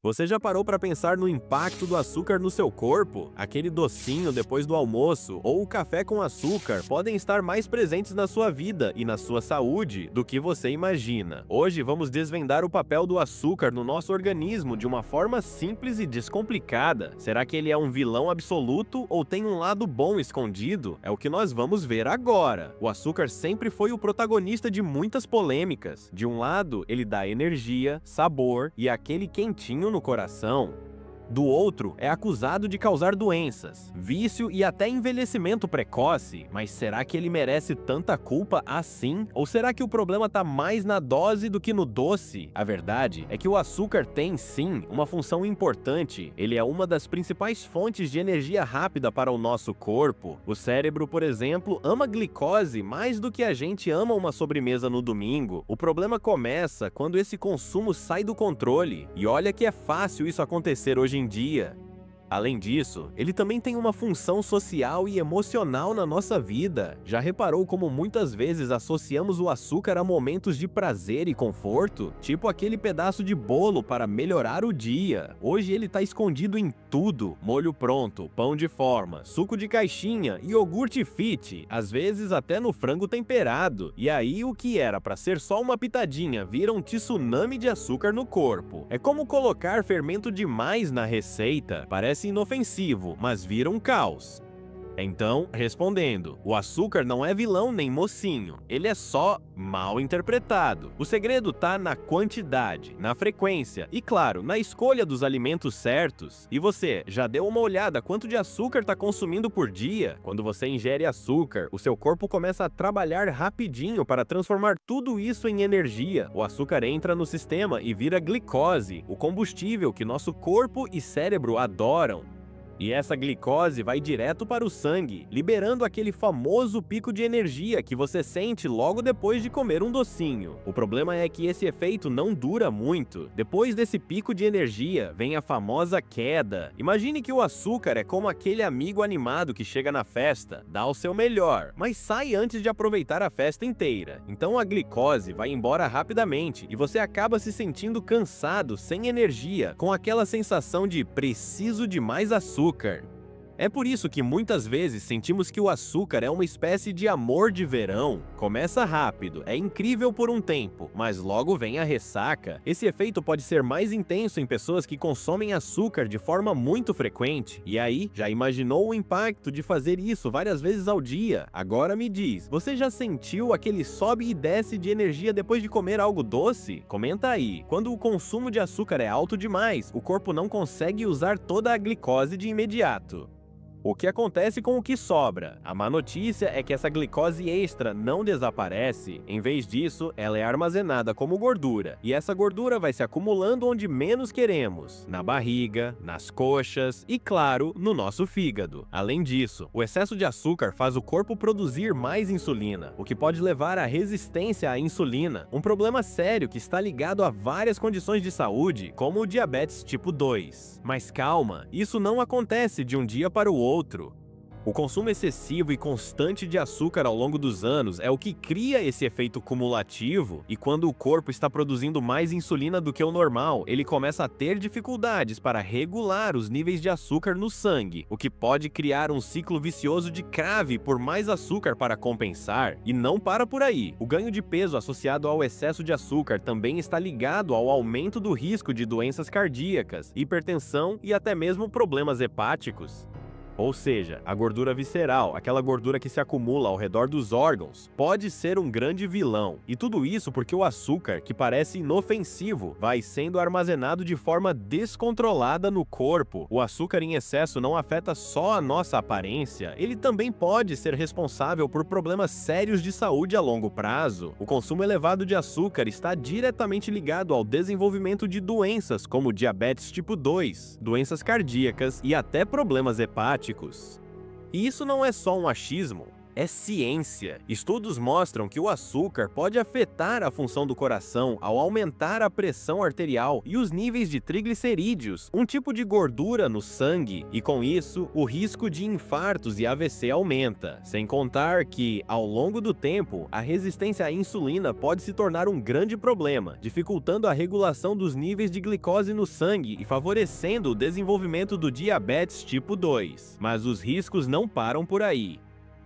Você já parou para pensar no impacto do açúcar no seu corpo? Aquele docinho depois do almoço ou o café com açúcar podem estar mais presentes na sua vida e na sua saúde do que você imagina. Hoje vamos desvendar o papel do açúcar no nosso organismo de uma forma simples e descomplicada. Será que ele é um vilão absoluto ou tem um lado bom escondido? É o que nós vamos ver agora. O açúcar sempre foi o protagonista de muitas polêmicas. De um lado, ele dá energia, sabor e aquele quentinho no coração. Do outro, é acusado de causar doenças, vício e até envelhecimento precoce. Mas será que ele merece tanta culpa assim? Ou será que o problema tá mais na dose do que no doce? A verdade é que o açúcar tem, sim, uma função importante. Ele é uma das principais fontes de energia rápida para o nosso corpo. O cérebro, por exemplo, ama glicose mais do que a gente ama uma sobremesa no domingo. O problema começa quando esse consumo sai do controle. E olha que é fácil isso acontecer hoje em dia. Além disso, ele também tem uma função social e emocional na nossa vida. Já reparou como muitas vezes associamos o açúcar a momentos de prazer e conforto? Tipo aquele pedaço de bolo para melhorar o dia. Hoje ele está escondido em tudo: molho pronto, pão de forma, suco de caixinha, iogurte fit, às vezes até no frango temperado. E aí o que era para ser só uma pitadinha vira um tsunami de açúcar no corpo. É como colocar fermento demais na receita. Parece inofensivo, mas vira um caos. Então, respondendo, o açúcar não é vilão nem mocinho, ele é só mal interpretado. O segredo tá na quantidade, na frequência e, claro, na escolha dos alimentos certos. E você, já deu uma olhada quanto de açúcar tá consumindo por dia? Quando você ingere açúcar, o seu corpo começa a trabalhar rapidinho para transformar tudo isso em energia. O açúcar entra no sistema e vira glicose, o combustível que nosso corpo e cérebro adoram. E essa glicose vai direto para o sangue, liberando aquele famoso pico de energia que você sente logo depois de comer um docinho. O problema é que esse efeito não dura muito. Depois desse pico de energia, vem a famosa queda. Imagine que o açúcar é como aquele amigo animado que chega na festa, dá o seu melhor, mas sai antes de aproveitar a festa inteira. Então a glicose vai embora rapidamente e você acaba se sentindo cansado, sem energia, com aquela sensação de preciso de mais açúcar. É por isso que muitas vezes sentimos que o açúcar é uma espécie de amor de verão. Começa rápido, é incrível por um tempo, mas logo vem a ressaca. Esse efeito pode ser mais intenso em pessoas que consomem açúcar de forma muito frequente. E aí, já imaginou o impacto de fazer isso várias vezes ao dia? Agora me diz, você já sentiu aquele sobe e desce de energia depois de comer algo doce? Comenta aí. Quando o consumo de açúcar é alto demais, o corpo não consegue usar toda a glicose de imediato. O que acontece com o que sobra? A má notícia é que essa glicose extra não desaparece. Em vez disso, ela é armazenada como gordura, e essa gordura vai se acumulando onde menos queremos, na barriga, nas coxas e, claro, no nosso fígado. Além disso, o excesso de açúcar faz o corpo produzir mais insulina, o que pode levar à resistência à insulina, um problema sério que está ligado a várias condições de saúde, como o diabetes tipo 2. Mas calma, isso não acontece de um dia para o outro. O consumo excessivo e constante de açúcar ao longo dos anos é o que cria esse efeito cumulativo, e quando o corpo está produzindo mais insulina do que o normal, ele começa a ter dificuldades para regular os níveis de açúcar no sangue, o que pode criar um ciclo vicioso de crave por mais açúcar para compensar. E não para por aí. O ganho de peso associado ao excesso de açúcar também está ligado ao aumento do risco de doenças cardíacas, hipertensão e até mesmo problemas hepáticos. Ou seja, a gordura visceral, aquela gordura que se acumula ao redor dos órgãos, pode ser um grande vilão. E tudo isso porque o açúcar, que parece inofensivo, vai sendo armazenado de forma descontrolada no corpo. O açúcar em excesso não afeta só a nossa aparência, ele também pode ser responsável por problemas sérios de saúde a longo prazo. O consumo elevado de açúcar está diretamente ligado ao desenvolvimento de doenças como diabetes tipo 2, doenças cardíacas e até problemas hepáticos. E isso não é só um achismo. é ciência. Estudos mostram que o açúcar pode afetar a função do coração ao aumentar a pressão arterial e os níveis de triglicerídeos, um tipo de gordura no sangue, e com isso, o risco de infartos e AVC aumenta. Sem contar que, ao longo do tempo, a resistência à insulina pode se tornar um grande problema, dificultando a regulação dos níveis de glicose no sangue e favorecendo o desenvolvimento do diabetes tipo 2. Mas os riscos não param por aí.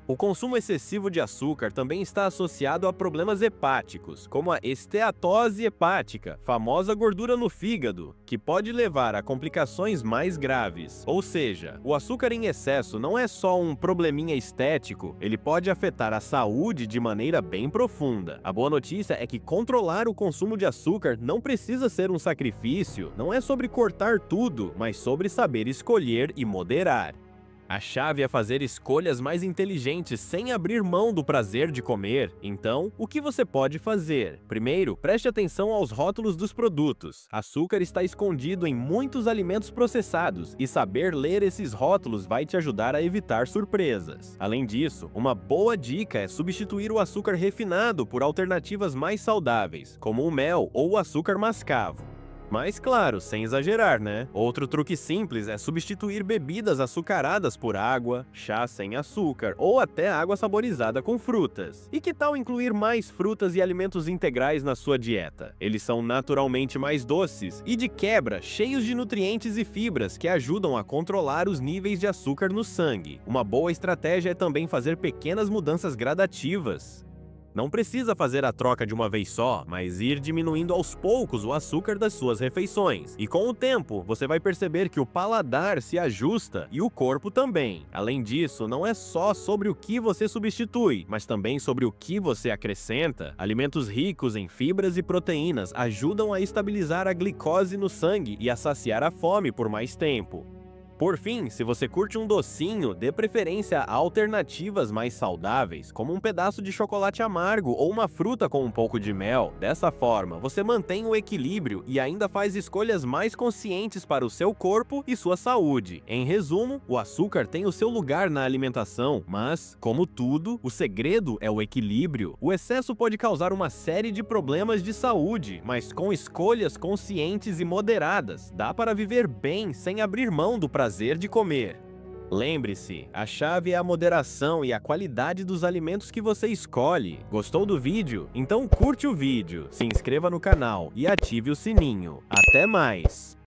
O consumo excessivo de açúcar também está associado a problemas hepáticos, como a esteatose hepática, famosa gordura no fígado, que pode levar a complicações mais graves. Ou seja, o açúcar em excesso não é só um probleminha estético, ele pode afetar a saúde de maneira bem profunda. A boa notícia é que controlar o consumo de açúcar não precisa ser um sacrifício, não é sobre cortar tudo, mas sobre saber escolher e moderar. A chave é fazer escolhas mais inteligentes sem abrir mão do prazer de comer. Então, o que você pode fazer? Primeiro, preste atenção aos rótulos dos produtos. Açúcar está escondido em muitos alimentos processados e saber ler esses rótulos vai te ajudar a evitar surpresas. Além disso, uma boa dica é substituir o açúcar refinado por alternativas mais saudáveis, como o mel ou o açúcar mascavo. Mas claro, sem exagerar, né? Outro truque simples é substituir bebidas açucaradas por água, chá sem açúcar ou até água saborizada com frutas. E que tal incluir mais frutas e alimentos integrais na sua dieta? Eles são naturalmente mais doces e, de quebra, cheios de nutrientes e fibras que ajudam a controlar os níveis de açúcar no sangue. Uma boa estratégia é também fazer pequenas mudanças gradativas. Não precisa fazer a troca de uma vez só, mas ir diminuindo aos poucos o açúcar das suas refeições. E com o tempo, você vai perceber que o paladar se ajusta e o corpo também. Além disso, não é só sobre o que você substitui, mas também sobre o que você acrescenta. Alimentos ricos em fibras e proteínas ajudam a estabilizar a glicose no sangue e a saciar a fome por mais tempo. Por fim, se você curte um docinho, dê preferência a alternativas mais saudáveis, como um pedaço de chocolate amargo ou uma fruta com um pouco de mel. Dessa forma, você mantém o equilíbrio e ainda faz escolhas mais conscientes para o seu corpo e sua saúde. Em resumo, o açúcar tem o seu lugar na alimentação, mas, como tudo, o segredo é o equilíbrio. O excesso pode causar uma série de problemas de saúde, mas com escolhas conscientes e moderadas, dá para viver bem sem abrir mão do prazer de comer. Lembre-se, a chave é a moderação e a qualidade dos alimentos que você escolhe. Gostou do vídeo? Então curte o vídeo, se inscreva no canal e ative o sininho. Até mais!